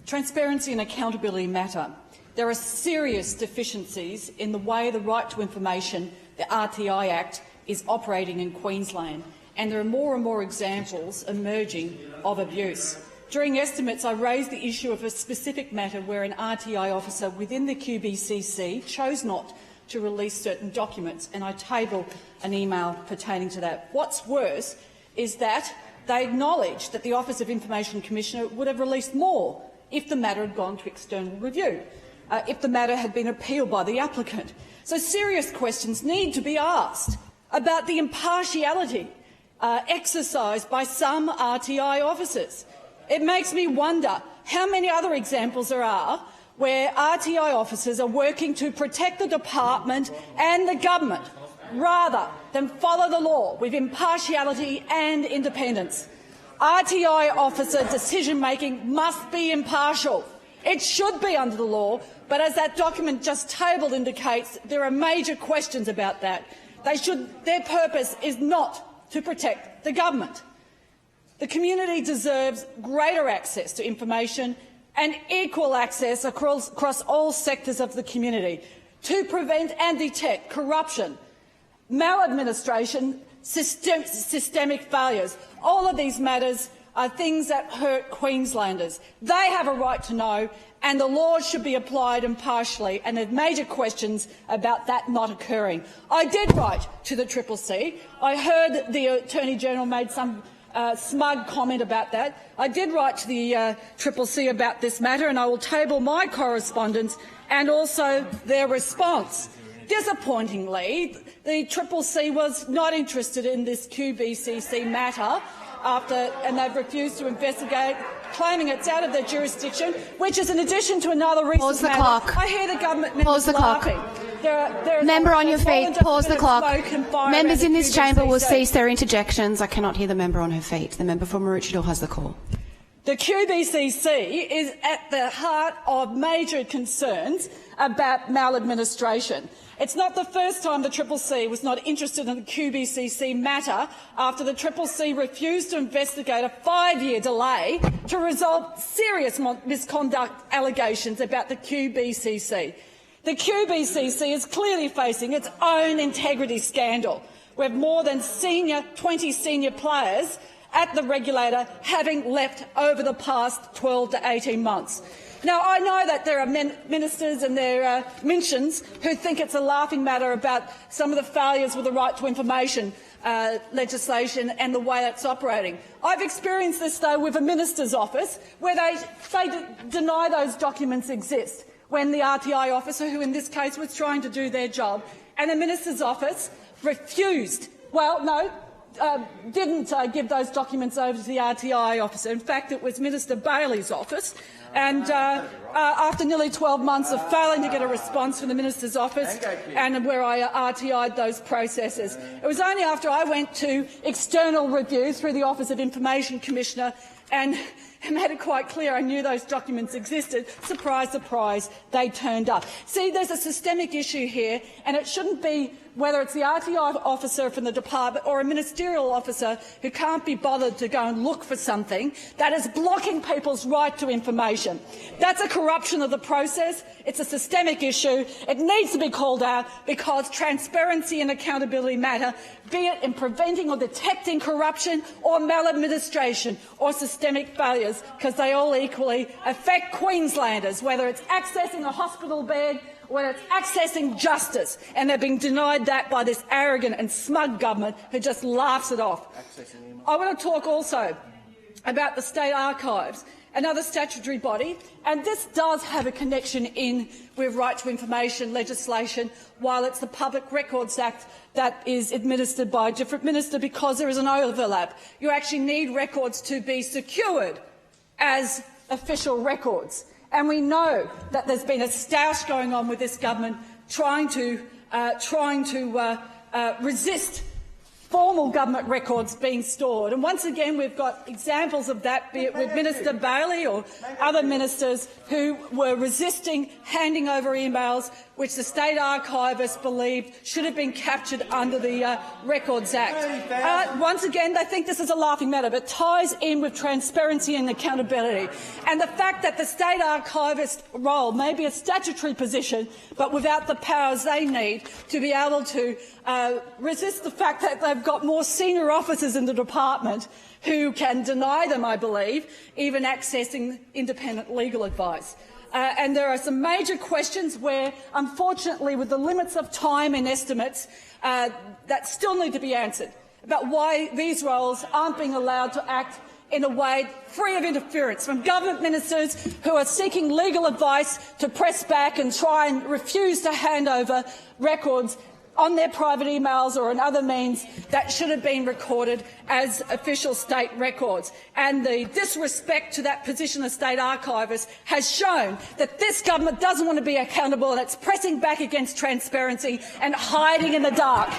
Transparency and accountability matter. There are serious deficiencies in the way the Right to Information, the RTI Act, is operating in Queensland, and there are more and more examples emerging of abuse. During estimates, I raised the issue of a specific matter where an RTI officer within the QBCC chose not to release certain documents, and I tabled an email pertaining to that. What's worse is that they acknowledged that the Office of Information Commissioner would have released more if the matter had gone to external review, if the matter had been appealed by the applicant. So serious questions need to be asked about the impartiality exercised by some RTI officers. It makes me wonder how many other examples there are where RTI officers are working to protect the department and the government rather than follow the law with impartiality and independence. RTI officer decision-making must be impartial. It should be under the law, but as that document just tabled indicates, there are major questions about that. Their purpose is not to protect the government. The community deserves greater access to information and equal access across all sectors of the community to prevent and detect corruption, maladministration, systemic failures. All of these matters are things that hurt Queenslanders. They have a right to know, and the law should be applied impartially, and there are major questions about that not occurring. I did write to the CCC. I heard the Attorney-General made some smug comment about that. I did write to the CCC about this matter, and I will table my correspondence and also their response. Disappointingly, the CCC was not interested in this QBCC matter and they've refused to investigate, claiming it's out of their jurisdiction, which is in addition to another recent Pause the matter. clock. I hear the government members laughing. Member on your feet. Pause the clock. Members in this chamber will cease their interjections. I cannot hear the member on her feet. The member for Maroochydore has the call. The QBCC is at the heart of major concerns about maladministration. It's not the first time the CCC was not interested in the QBCC matter after the CCC refused to investigate a 5-year delay to resolve serious misconduct allegations about the QBCC. The QBCC is clearly facing its own integrity scandal, with more than 20 senior players at the regulator having left over the past 12 to 18 months. Now, I know that there are ministers and there are Minchins who think it's a laughing matter about some of the failures with the Right to Information legislation and the way it's operating. I've experienced this, though, with a minister's office where they deny those documents exist when the RTI officer, who in this case was trying to do their job, and the minister's office refused. Well, no. Didn't give those documents over to the RTI officer. In fact, it was Minister Bailey's office. And after nearly 12 months of failing to get a response from the minister's office, and where I RTI'd those processes, it was only after I went to external review through the Office of Information Commissioner and made it quite clear I knew those documents existed. Surprise, surprise, they turned up. See, there's a systemic issue here, and it shouldn't be whether it's the RTI officer from the department or a ministerial officer who can't be bothered to go and look for something that is blocking people's right to information. That's a corruption of the process. It's a systemic issue. It needs to be called out because transparency and accountability matter, be it in preventing or detecting corruption or maladministration or systemic failures, because they all equally affect Queenslanders, whether it's accessing a hospital bed, whether it's accessing justice, and they're being denied that by this arrogant and smug government who just laughs it off. I want to talk also about the State Archives, another statutory body, and this does have a connection in with Right to Information legislation, while it's the Public Records Act that is administered by a different minister because there is an overlap. You actually need records to be secured as official records. And we know that there's been a stoush going on with this government trying to resist formal government records being stored. And once again, we've got examples of that, be it with Minister Bailey or other ministers who were resisting handing over emails which the State Archivists believed should have been captured under the Records Act. Once again, they think this is a laughing matter, but ties in with transparency and accountability. And the fact that the State Archivist role may be a statutory position, but without the powers they need to be able to resist the fact that they've got more senior officers in the department who can deny them, I believe, even accessing independent legal advice. And there are some major questions where, unfortunately, with the limits of time and estimates, that still need to be answered about why these roles aren't being allowed to act in a way free of interference from government ministers who are seeking legal advice to press back and try and refuse to hand over records on their private emails or in other means that should have been recorded as official state records. And the disrespect to that position of State Archivist has shown that this government doesn't want to be accountable and it's pressing back against transparency and hiding in the dark.